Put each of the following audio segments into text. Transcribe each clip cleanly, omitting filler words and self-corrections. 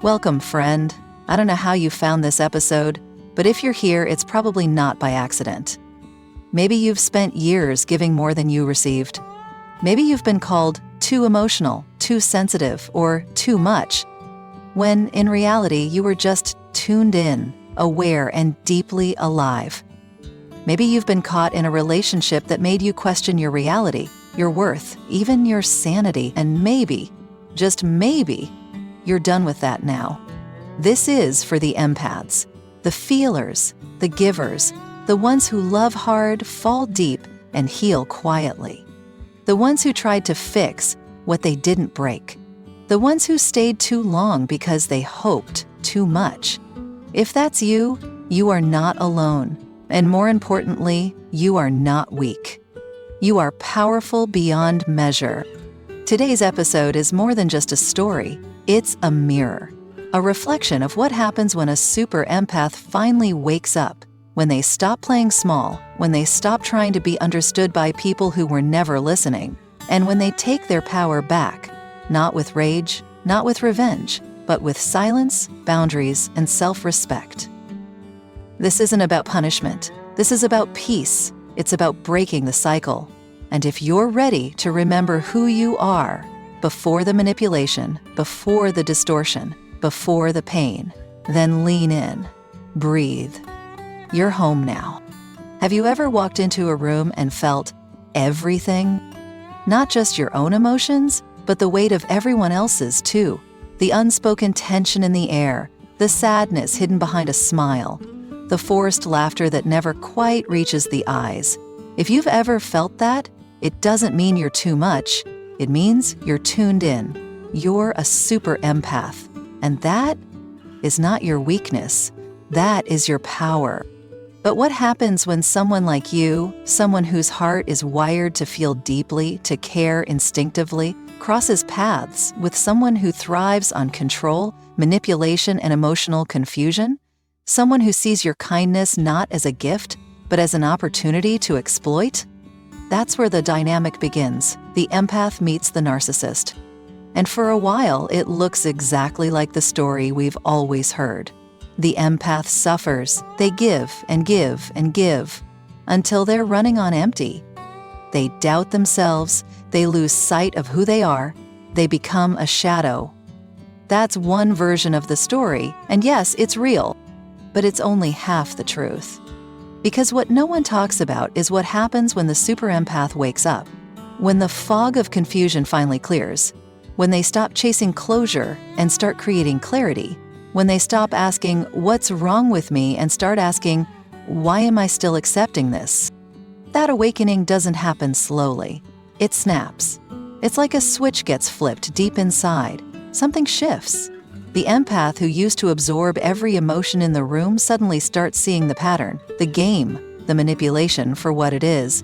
Welcome, friend. I don't know how you found this episode, but if you're here, it's probably not by accident. Maybe you've spent years giving more than you received. Maybe you've been called too emotional, too sensitive, or too much, when in reality you were just tuned in, aware, and deeply alive. Maybe you've been caught in a relationship that made you question your reality, your worth, even your sanity, and maybe, just maybe, you're done with that now. This is for the empaths, the feelers, the givers, the ones who love hard, fall deep, and heal quietly. The ones who tried to fix what they didn't break. The ones who stayed too long because they hoped too much. If that's you, you are not alone. And more importantly, you are not weak. You are powerful beyond measure. Today's episode is more than just a story. It's a mirror, a reflection of what happens when a super empath finally wakes up, when they stop playing small, when they stop trying to be understood by people who were never listening, and when they take their power back, not with rage, not with revenge, but with silence, boundaries, and self-respect. This isn't about punishment. This is about peace. It's about breaking the cycle. And if you're ready to remember who you are before the manipulation, before the distortion, before the pain, then lean in, breathe. You're home now. Have you ever walked into a room and felt everything? Not just your own emotions, but the weight of everyone else's too. The unspoken tension in the air, the sadness hidden behind a smile, the forced laughter that never quite reaches the eyes. If you've ever felt that, it doesn't mean you're too much. It means you're tuned in. You're a super empath. And that is not your weakness. That is your power. But what happens when someone like you, someone whose heart is wired to feel deeply, to care instinctively, crosses paths with someone who thrives on control, manipulation, and emotional confusion? Someone who sees your kindness not as a gift, but as an opportunity to exploit? That's where the dynamic begins. The empath meets the narcissist. And for a while, it looks exactly like the story we've always heard. The empath suffers. They give and give and give until they're running on empty. They doubt themselves. They lose sight of who they are. They become a shadow. That's one version of the story, and yes, it's real. But it's only half the truth. Because what no one talks about is what happens when the super empath wakes up. When the fog of confusion finally clears. When they stop chasing closure and start creating clarity. When they stop asking, "What's wrong with me?" and start asking, "Why am I still accepting this?" That awakening doesn't happen slowly. It snaps. It's like a switch gets flipped deep inside. Something shifts. The empath who used to absorb every emotion in the room suddenly starts seeing the pattern, the game, the manipulation for what it is.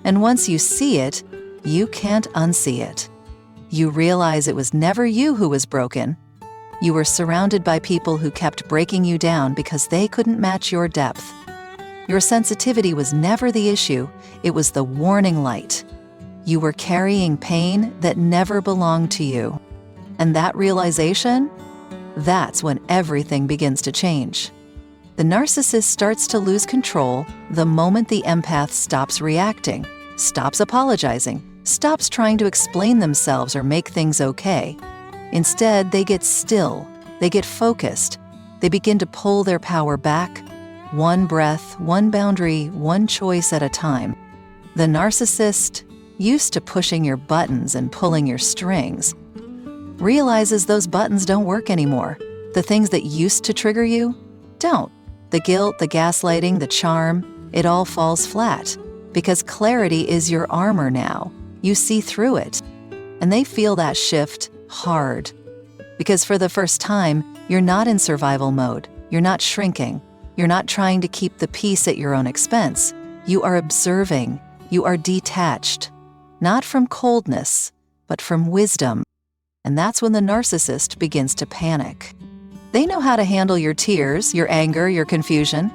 And once you see it, you can't unsee it. You realize it was never you who was broken. You were surrounded by people who kept breaking you down because they couldn't match your depth. Your sensitivity was never the issue, it was the warning light. You were carrying pain that never belonged to you. And that realization? That's when everything begins to change. The narcissist starts to lose control the moment the empath stops reacting, stops apologizing, stops trying to explain themselves or make things okay. Instead, they get still, they get focused, they begin to pull their power back, one breath, one boundary, one choice at a time. The narcissist, used to pushing your buttons and pulling your strings, realizes those buttons don't work anymore. The things that used to trigger you, don't. The guilt, the gaslighting, the charm, it all falls flat. Because clarity is your armor now. You see through it. And they feel that shift hard. Because for the first time, you're not in survival mode. You're not shrinking. You're not trying to keep the peace at your own expense. You are observing. You are detached. Not from coldness, but from wisdom. And that's when the narcissist begins to panic. They know how to handle your tears, your anger, your confusion,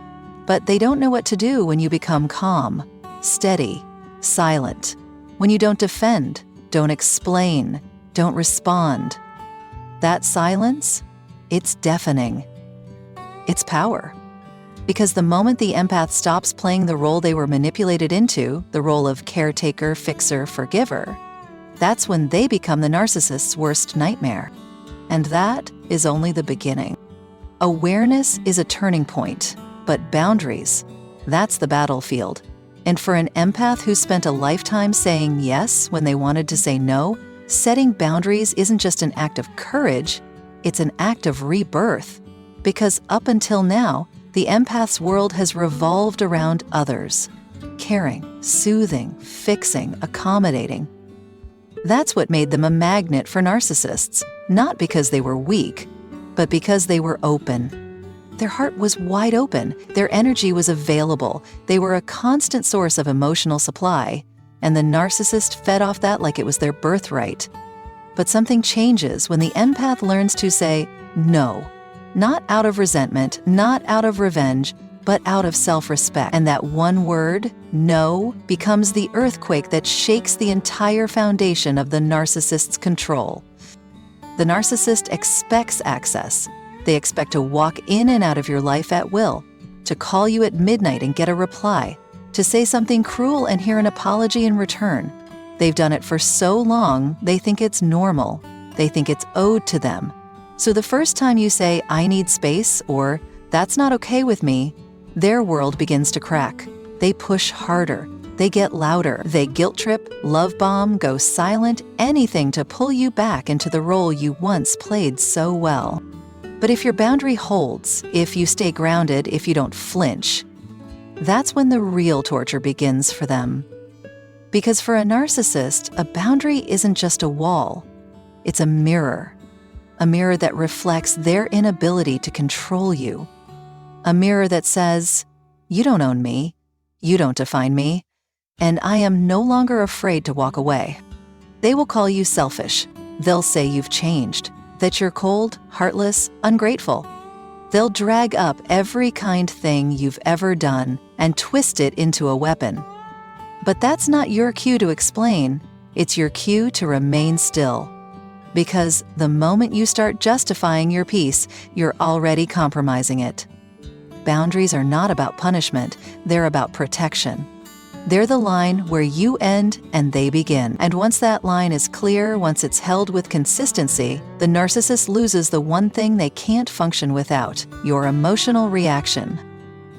but they don't know what to do when you become calm, steady, silent, when you don't defend, don't explain, don't respond. That silence, It's deafening. It's power. Because the moment the empath stops playing the role they were manipulated into, the role of caretaker, fixer, forgiver, that's when they become the narcissist's worst nightmare. And that is only the beginning. Awareness is a turning point, but boundaries, that's the battlefield. And for an empath who spent a lifetime saying yes when they wanted to say no, setting boundaries isn't just an act of courage, it's an act of rebirth. Because up until now, the empath's world has revolved around others. Caring, soothing, fixing, accommodating. That's what made them a magnet for narcissists, not because they were weak, but because they were open. Their heart was wide open, their energy was available, they were a constant source of emotional supply, and the narcissist fed off that like it was their birthright. But something changes when the empath learns to say no, not out of resentment, not out of revenge, but out of self-respect. And that one word, no, becomes the earthquake that shakes the entire foundation of the narcissist's control. The narcissist expects access. They expect to walk in and out of your life at will, to call you at midnight and get a reply, to say something cruel and hear an apology in return. They've done it for so long, they think it's normal. They think it's owed to them. So the first time you say, "I need space," or "that's not okay with me," their world begins to crack. They push harder. They get louder. They guilt trip, love bomb, go silent, anything to pull you back into the role you once played so well. But if your boundary holds, if you stay grounded, if you don't flinch, that's when the real torture begins for them. Because for a narcissist, a boundary isn't just a wall. It's a mirror that reflects their inability to control you. A mirror that says, "You don't own me, you don't define me, and I am no longer afraid to walk away." They will call you selfish. They'll say you've changed, that you're cold, heartless, ungrateful. They'll drag up every kind thing you've ever done and twist it into a weapon. But that's not your cue to explain, it's your cue to remain still. Because the moment you start justifying your peace, you're already compromising it. Boundaries are not about punishment, they're about protection. They're the line where you end and they begin. And once that line is clear, once it's held with consistency, the narcissist loses the one thing they can't function without, your emotional reaction.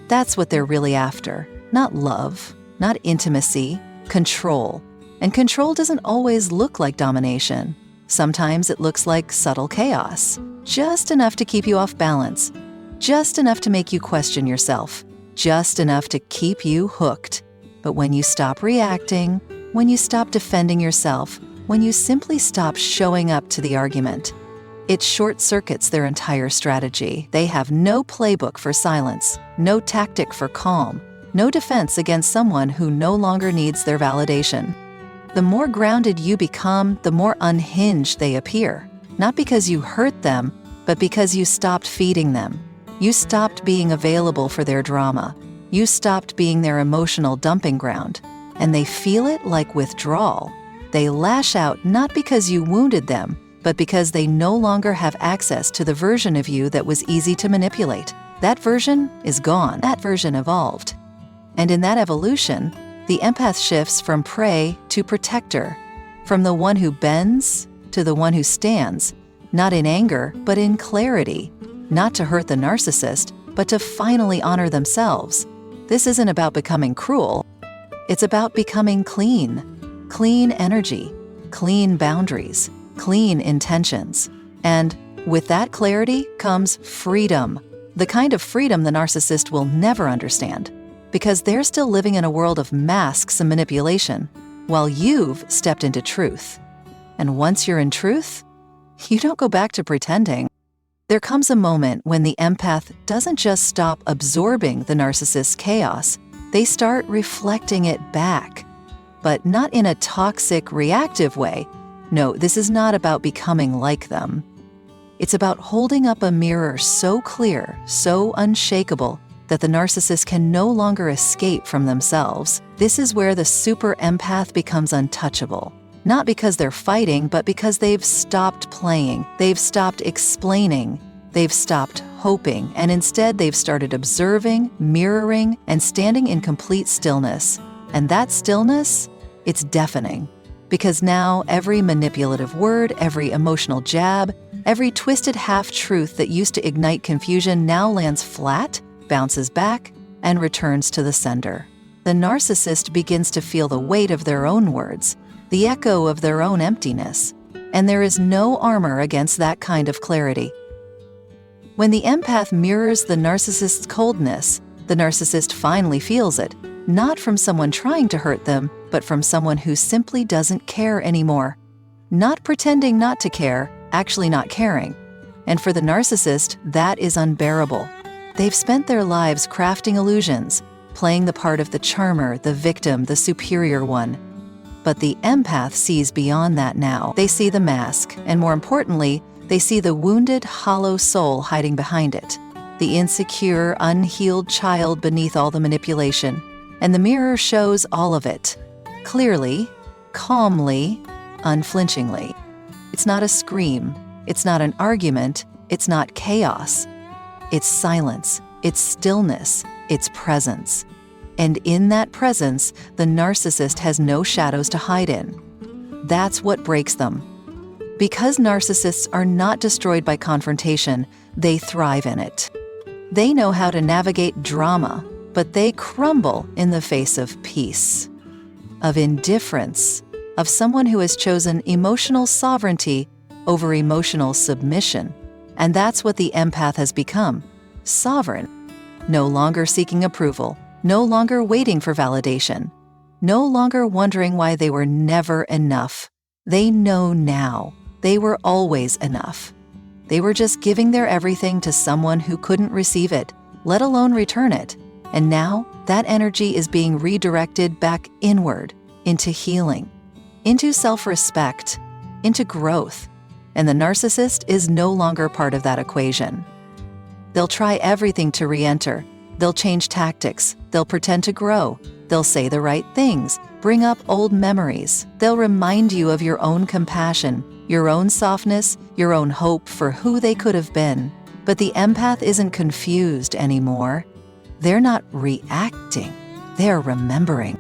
That's what they're really after. Not love, not intimacy, control. And control doesn't always look like domination. Sometimes it looks like subtle chaos, just enough to keep you off balance, just enough to make you question yourself, just enough to keep you hooked. But when you stop reacting, when you stop defending yourself, when you simply stop showing up to the argument, it short-circuits their entire strategy. They have no playbook for silence, no tactic for calm, no defense against someone who no longer needs their validation. The more grounded you become, the more unhinged they appear. Not because you hurt them, but because you stopped feeding them. You stopped being available for their drama. You stopped being their emotional dumping ground. And they feel it like withdrawal. They lash out not because you wounded them, but because they no longer have access to the version of you that was easy to manipulate. That version is gone. That version evolved. And in that evolution, the empath shifts from prey to protector, from the one who bends to the one who stands, not in anger, but in clarity, not to hurt the narcissist, but to finally honor themselves. This isn't about becoming cruel. It's about becoming clean. Clean energy, clean boundaries, clean intentions. And with that clarity comes freedom, the kind of freedom the narcissist will never understand. Because they're still living in a world of masks and manipulation, while you've stepped into truth. And once you're in truth, you don't go back to pretending. There comes a moment when the empath doesn't just stop absorbing the narcissist's chaos, they start reflecting it back. But not in a toxic, reactive way. No, this is not about becoming like them. It's about holding up a mirror so clear, so unshakable, that the narcissist can no longer escape from themselves. This is where the super empath becomes untouchable. Not because they're fighting, but because they've stopped playing, they've stopped explaining, They've stopped hoping, and instead they've started observing, mirroring, and standing in complete stillness. And that stillness, it's deafening. Because now every manipulative word, every emotional jab, every twisted half-truth that used to ignite confusion now lands flat, bounces back, and returns to the sender. The narcissist begins to feel the weight of their own words, the echo of their own emptiness, and there is no armor against that kind of clarity. When the empath mirrors the narcissist's coldness, the narcissist finally feels it, not from someone trying to hurt them, but from someone who simply doesn't care anymore. Not pretending not to care, actually not caring. And for the narcissist, that is unbearable. They've spent their lives crafting illusions, playing the part of the charmer, the victim, the superior one. But the empath sees beyond that now. They see the mask, and more importantly, they see the wounded, hollow soul hiding behind it, the insecure, unhealed child beneath all the manipulation. And the mirror shows all of it, clearly, calmly, unflinchingly. It's not a scream, it's not an argument, it's not chaos. It's silence, it's stillness, it's presence. And in that presence, the narcissist has no shadows to hide in. That's what breaks them. Because narcissists are not destroyed by confrontation, they thrive in it. They know how to navigate drama, but they crumble in the face of peace, of indifference, of someone who has chosen emotional sovereignty over emotional submission. And that's what the empath has become, sovereign, no longer seeking approval, no longer waiting for validation, no longer wondering why they were never enough. They know now they were always enough. They were just giving their everything to someone who couldn't receive it, let alone return it. And now that energy is being redirected back inward, into healing, into self-respect, into growth. And the narcissist is no longer part of that equation. They'll try everything to re-enter. They'll change tactics. They'll pretend to grow. They'll say the right things, bring up old memories. They'll remind you of your own compassion, your own softness, your own hope for who they could have been. But the empath isn't confused anymore. They're not reacting. They're remembering.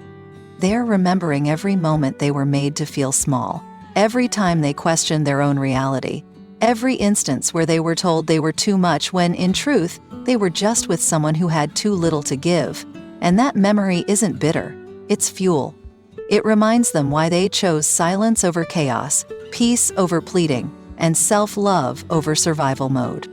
They're remembering every moment they were made to feel small, every time they questioned their own reality, every instance where they were told they were too much when, in truth, they were just with someone who had too little to give. And that memory isn't bitter. It's fuel. It reminds them why they chose silence over chaos, peace over pleading, and self-love over survival mode.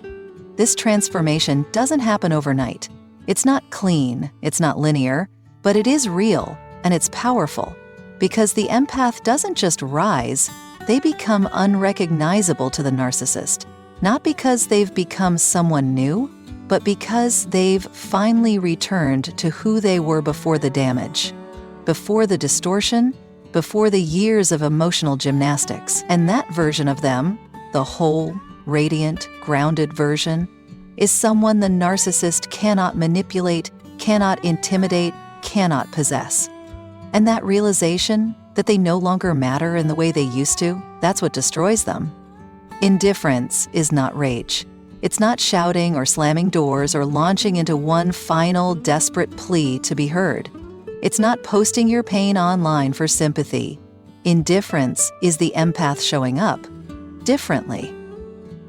This transformation doesn't happen overnight. It's not clean, it's not linear, but it is real, and it's powerful. Because the empath doesn't just rise, they become unrecognizable to the narcissist. Not because they've become someone new, but because they've finally returned to who they were before the damage, before the distortion, before the years of emotional gymnastics. And that version of them, the whole, radiant, grounded version, is someone the narcissist cannot manipulate, cannot intimidate, cannot possess. And that realization that they no longer matter in the way they used to, that's what destroys them. Indifference is not rage. It's not shouting or slamming doors or launching into one final, desperate plea to be heard. It's not posting your pain online for sympathy. Indifference is the empath showing up differently.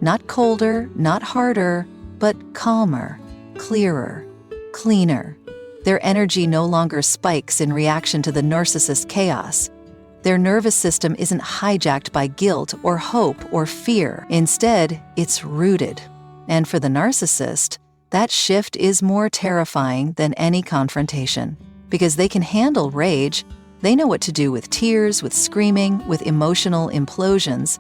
Not colder, not harder, but calmer, clearer, cleaner. Their energy no longer spikes in reaction to the narcissist's chaos. Their nervous system isn't hijacked by guilt or hope or fear. Instead, it's rooted. And for the narcissist, that shift is more terrifying than any confrontation. Because they can handle rage, they know what to do with tears, with screaming, with emotional implosions.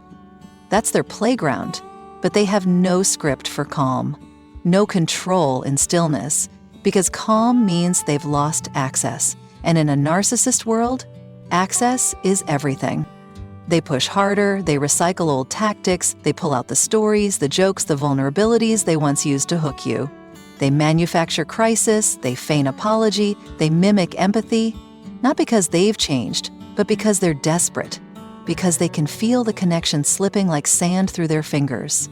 That's their playground. But they have no script for calm, no control in stillness, because calm means they've lost access. And in a narcissist world, access is everything. They push harder, they recycle old tactics, they pull out the stories, the jokes, the vulnerabilities they once used to hook you. They manufacture crisis, they feign apology, they mimic empathy, not because they've changed, but because they're desperate, because they can feel the connection slipping like sand through their fingers.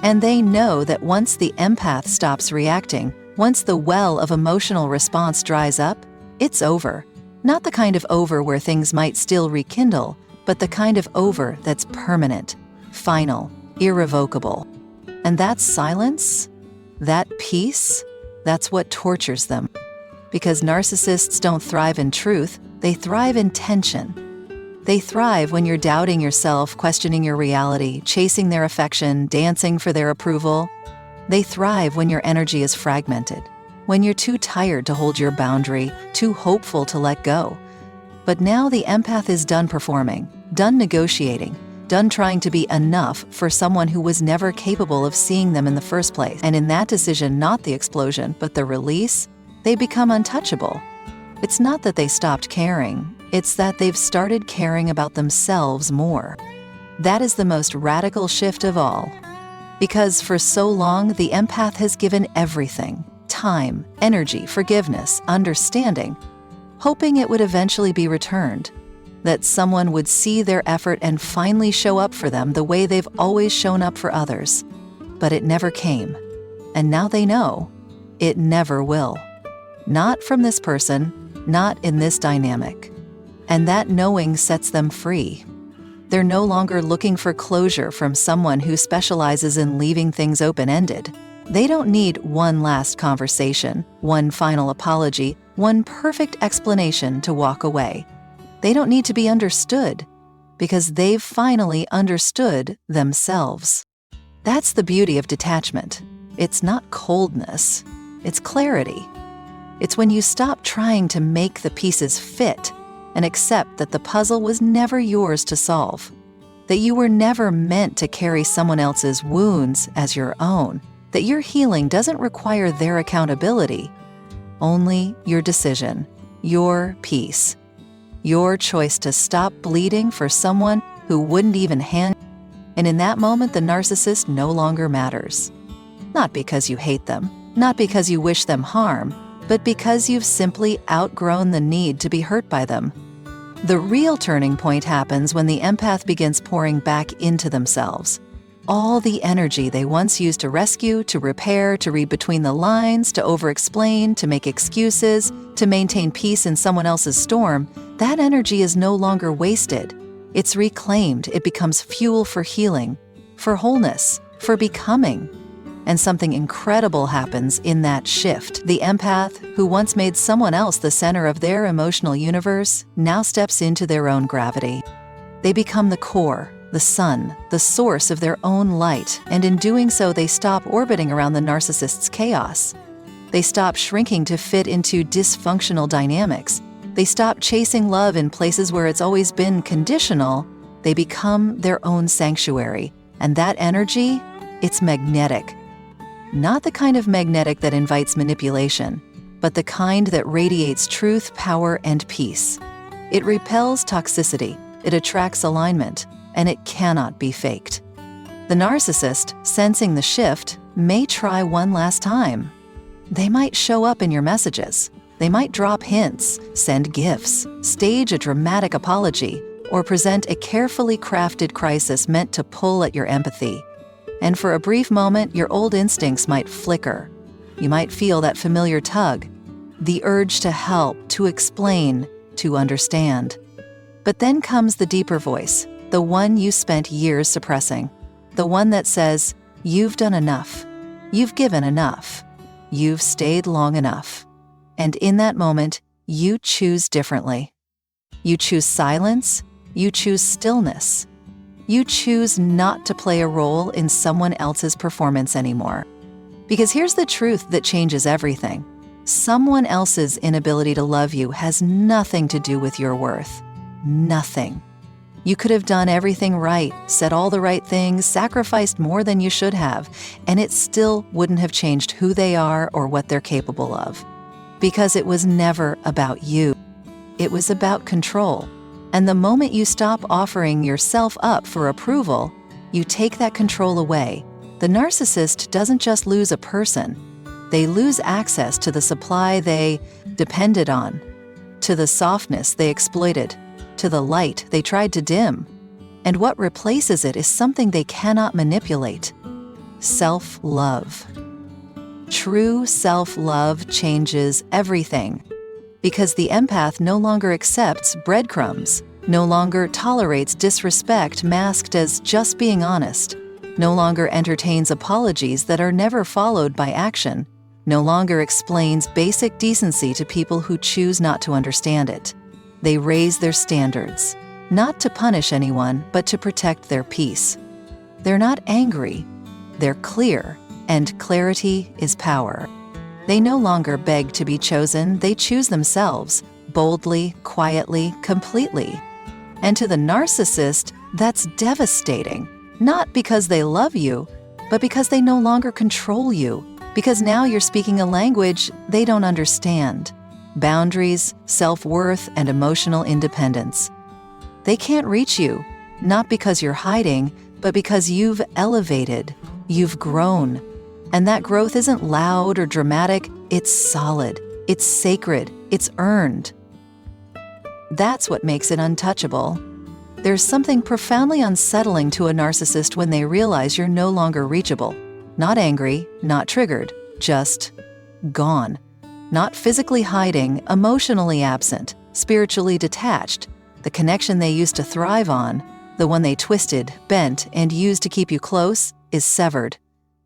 And they know that once the empath stops reacting, once the well of emotional response dries up, it's over. Not the kind of over where things might still rekindle, but the kind of over that's permanent, final, irrevocable. And that silence, that peace, that's what tortures them. Because narcissists don't thrive in truth, they thrive in tension. They thrive when you're doubting yourself, questioning your reality, chasing their affection, dancing for their approval. They thrive when your energy is fragmented, when you're too tired to hold your boundary, too hopeful to let go. But now the empath is done performing, done negotiating, done trying to be enough for someone who was never capable of seeing them in the first place. And in that decision, not the explosion, but the release, they become untouchable. It's not that they stopped caring, it's that they've started caring about themselves more. That is the most radical shift of all. Because for so long, the empath has given everything: time, energy, forgiveness, understanding, hoping it would eventually be returned, that someone would see their effort and finally show up for them the way they've always shown up for others. But it never came. And now they know it never will. Not from this person, not in this dynamic. And that knowing sets them free. They're no longer looking for closure from someone who specializes in leaving things open-ended. They don't need one last conversation, one final apology, one perfect explanation to walk away. They don't need to be understood, because they've finally understood themselves. That's the beauty of detachment. It's not coldness, it's clarity. It's when you stop trying to make the pieces fit and accept that the puzzle was never yours to solve, that you were never meant to carry someone else's wounds as your own, that your healing doesn't require their accountability, only your decision, your peace, your choice to stop bleeding for someone who wouldn't even hand. And in that moment, the narcissist no longer matters. Not because you hate them, not because you wish them harm, but because you've simply outgrown the need to be hurt by them. The real turning point happens when the empath begins pouring back into themselves. All the energy they once used to rescue, to repair, to read between the lines, to over-explain, to make excuses, to maintain peace in someone else's storm, that energy is no longer wasted. It's reclaimed. It becomes fuel for healing, for wholeness, for becoming. And something incredible happens in that shift. The empath, who once made someone else the center of their emotional universe, now steps into their own gravity. They become the core, the sun, the source of their own light, and in doing so, they stop orbiting around the narcissist's chaos. They stop shrinking to fit into dysfunctional dynamics. They stop chasing love in places where it's always been conditional. They become their own sanctuary. And that energy, it's magnetic. Not the kind of magnetic that invites manipulation, but the kind that radiates truth, power, and peace. It repels toxicity, it attracts alignment, and it cannot be faked. The narcissist, sensing the shift, may try one last time. They might show up in your messages. They might drop hints, send gifts, stage a dramatic apology, or present a carefully crafted crisis meant to pull at your empathy. And for a brief moment, your old instincts might flicker. You might feel that familiar tug, the urge to help, to explain, to understand. But then comes the deeper voice, the one you spent years suppressing, the one that says, "You've done enough. You've given enough. You've stayed long enough." And in that moment, you choose differently. You choose silence. You choose stillness. You choose not to play a role in someone else's performance anymore. Because here's the truth that changes everything. Someone else's inability to love you has nothing to do with your worth. Nothing. You could have done everything right, said all the right things, sacrificed more than you should have, and it still wouldn't have changed who they are or what they're capable of. Because it was never about you. It was about control. And the moment you stop offering yourself up for approval, you take that control away. The narcissist doesn't just lose a person. They lose access to the supply they depended on, to the softness they exploited, to the light they tried to dim. And what replaces it is something they cannot manipulate. self-love. True self-love changes everything, because the empath no longer accepts breadcrumbs, no longer tolerates disrespect masked as just being honest, no longer entertains apologies that are never followed by action, no longer explains basic decency to people who choose not to understand it. They raise their standards, not to punish anyone, but to protect their peace. They're not angry, they're clear, and clarity is power. They no longer beg to be chosen, they choose themselves, boldly, quietly, completely. And to the narcissist, that's devastating, not because they love you, but because they no longer control you, because now you're speaking a language they don't understand. Boundaries, self-worth, and emotional independence. They can't reach you, not because you're hiding, but because you've elevated, you've grown. And that growth isn't loud or dramatic, it's solid, it's sacred, it's earned. That's what makes it untouchable. There's something profoundly unsettling to a narcissist when they realize you're no longer reachable. Not angry, not triggered, just gone. Not physically hiding, emotionally absent, spiritually detached. The connection they used to thrive on, the one they twisted, bent, and used to keep you close, is severed.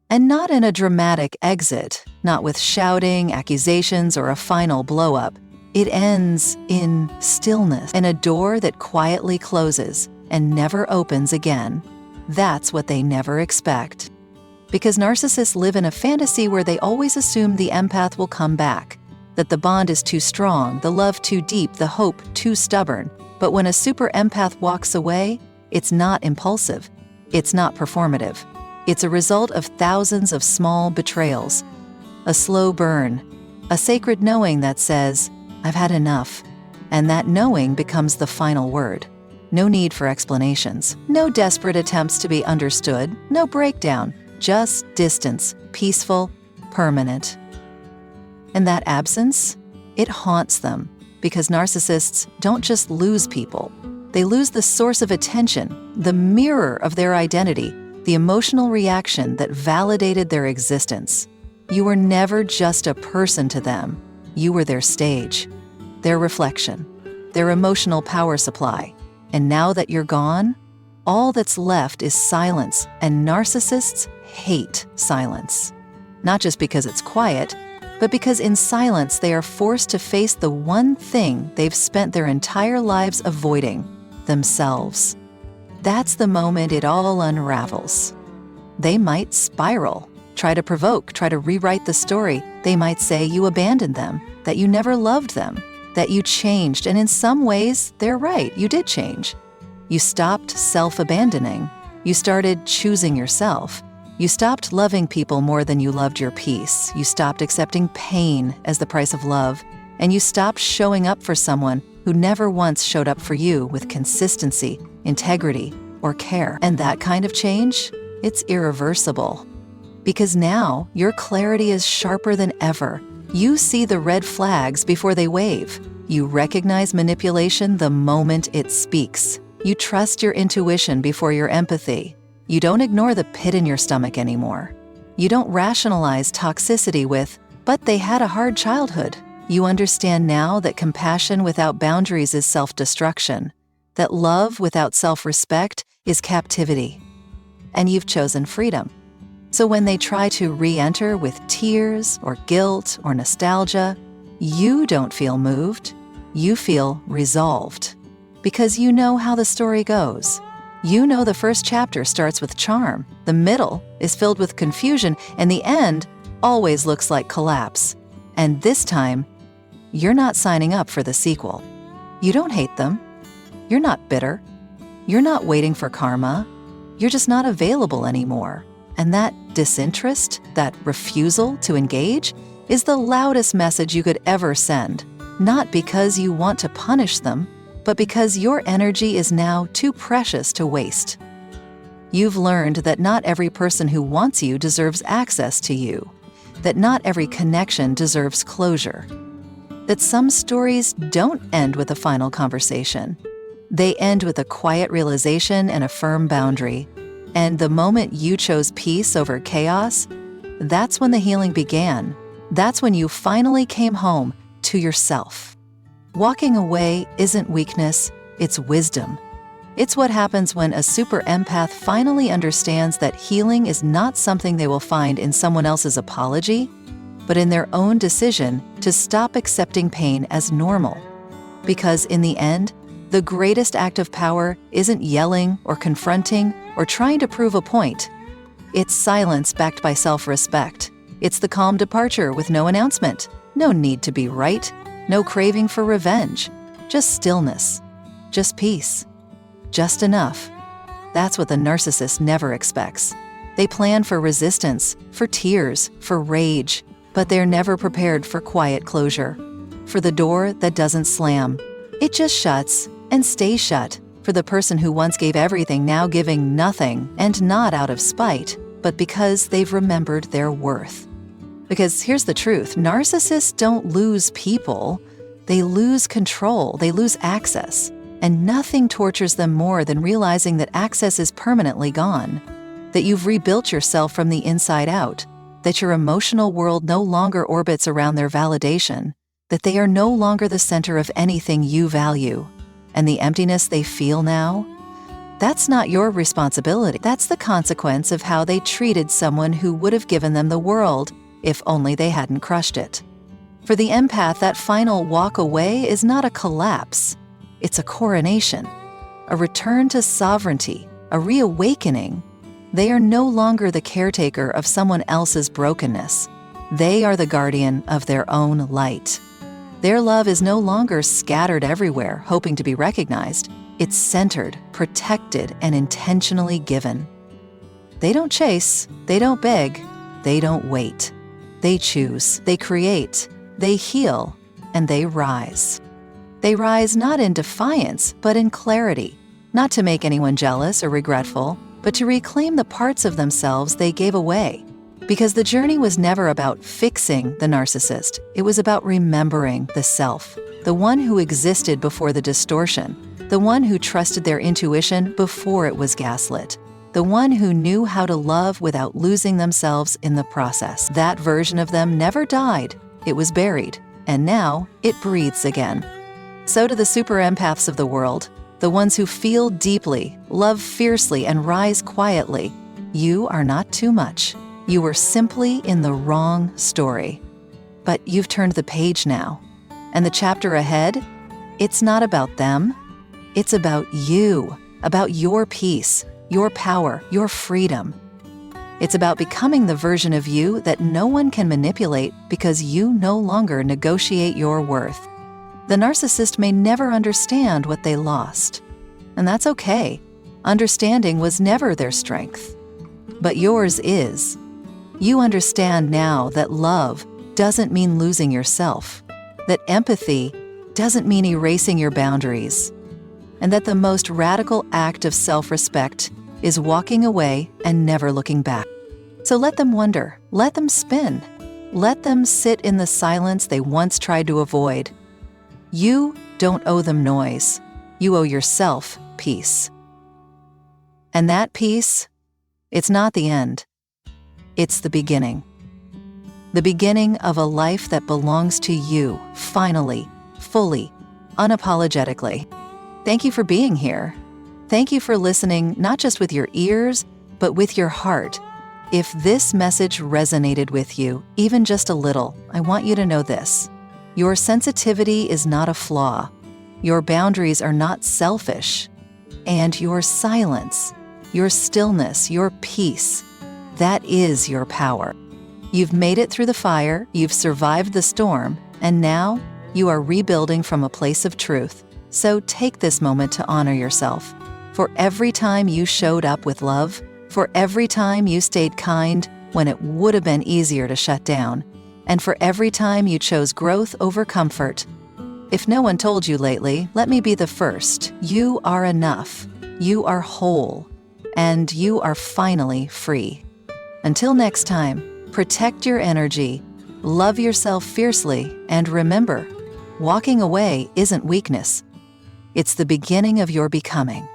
And not in a dramatic exit, not with shouting, accusations, or a final blow-up. It ends in stillness and a door that quietly closes and never opens again. That's what they never expect. Because narcissists live in a fantasy where they always assume the empath will come back, that the bond is too strong, the love too deep, the hope too stubborn. But when a super empath walks away, it's not impulsive. It's not performative. It's a result of thousands of small betrayals. A slow burn, a sacred knowing that says, I've had enough. And that knowing becomes the final word. No need for explanations. No desperate attempts to be understood. No breakdown. Just distance, peaceful, permanent. And that absence, it haunts them, because narcissists don't just lose people. They lose the source of attention, the mirror of their identity, the emotional reaction that validated their existence. You were never just a person to them. You were their stage, their reflection, their emotional power supply. And now that you're gone, all that's left is silence, and narcissists hate silence. Not just because it's quiet, but because in silence they are forced to face the one thing they've spent their entire lives avoiding, themselves. That's the moment it all unravels. They might spiral, try to provoke, try to rewrite the story. They might say you abandoned them, that you never loved them, that you changed, and in some ways, they're right, you did change. You stopped self-abandoning. You started choosing yourself. You stopped loving people more than you loved your peace. You stopped accepting pain as the price of love. And you stopped showing up for someone who never once showed up for you with consistency, integrity, or care. And that kind of change, it's irreversible. Because now, your clarity is sharper than ever. You see the red flags before they wave. You recognize manipulation the moment it speaks. You trust your intuition before your empathy. You don't ignore the pit in your stomach anymore. You don't rationalize toxicity with, but they had a hard childhood. You understand now that compassion without boundaries is self-destruction, that love without self-respect is captivity. And you've chosen freedom. So when they try to re-enter with tears or guilt or nostalgia, you don't feel moved, you feel resolved. Because you know how the story goes. You know the first chapter starts with charm, the middle is filled with confusion, and the end always looks like collapse. And this time, you're not signing up for the sequel. You don't hate them. You're not bitter. You're not waiting for karma. You're just not available anymore. And that disinterest, that refusal to engage, is the loudest message you could ever send. Not because you want to punish them, but because your energy is now too precious to waste. You've learned that not every person who wants you deserves access to you, that not every connection deserves closure, that some stories don't end with a final conversation. They end with a quiet realization and a firm boundary. And the moment you chose peace over chaos, that's when the healing began. That's when you finally came home to yourself. Walking away isn't weakness, it's wisdom. It's what happens when a super empath finally understands that healing is not something they will find in someone else's apology, but in their own decision to stop accepting pain as normal. Because in the end, the greatest act of power isn't yelling or confronting or trying to prove a point. It's silence backed by self-respect. It's the calm departure with no announcement, no need to be right, no craving for revenge, just stillness, just peace, just enough. That's what the narcissist never expects. They plan for resistance, for tears, for rage, but they're never prepared for quiet closure, for the door that doesn't slam. It just shuts and stays shut for the person who once gave everything, now giving nothing, and not out of spite, but because they've remembered their worth. Because here's the truth, narcissists don't lose people, they lose control, they lose access. And nothing tortures them more than realizing that access is permanently gone, that you've rebuilt yourself from the inside out, that your emotional world no longer orbits around their validation, that they are no longer the center of anything you value. And the emptiness they feel now, that's not your responsibility. That's the consequence of how they treated someone who would have given them the world if only they hadn't crushed it. For the empath, that final walk away is not a collapse. It's a coronation, a return to sovereignty, a reawakening. They are no longer the caretaker of someone else's brokenness. They are the guardian of their own light. Their love is no longer scattered everywhere, hoping to be recognized. It's centered, protected, and intentionally given. They don't chase, they don't beg, they don't wait. They choose, they create, they heal, and they rise. They rise not in defiance, but in clarity, not to make anyone jealous or regretful, but to reclaim the parts of themselves they gave away. Because the journey was never about fixing the narcissist, it was about remembering the self, the one who existed before the distortion, the one who trusted their intuition before it was gaslit, the one who knew how to love without losing themselves in the process. That version of them never died, it was buried, and now it breathes again. So to the super empaths of the world, the ones who feel deeply, love fiercely, and rise quietly, you are not too much. You were simply in the wrong story. But you've turned the page now. And the chapter ahead, it's not about them. It's about you, about your peace, your power, your freedom. It's about becoming the version of you that no one can manipulate because you no longer negotiate your worth. The narcissist may never understand what they lost. And that's okay. Understanding was never their strength. But yours is. You understand now that love doesn't mean losing yourself, that empathy doesn't mean erasing your boundaries, and that the most radical act of self-respect is walking away and never looking back. So let them wonder, let them spin, let them sit in the silence they once tried to avoid. You don't owe them noise. You owe yourself peace. And that peace, it's not the end. It's the beginning. The beginning of a life that belongs to you, finally, fully, unapologetically. Thank you for being here. Thank you for listening, not just with your ears, but with your heart. If this message resonated with you, even just a little, I want you to know this. Your sensitivity is not a flaw. Your boundaries are not selfish. And your silence, your stillness, your peace, that is your power. You've made it through the fire, you've survived the storm, and now you are rebuilding from a place of truth. So take this moment to honor yourself. For every time you showed up with love, for every time you stayed kind when it would have been easier to shut down, and for every time you chose growth over comfort. If no one told you lately, let me be the first. You are enough. You are whole. And you are finally free. Until next time, protect your energy, love yourself fiercely, and remember, walking away isn't weakness. It's the beginning of your becoming.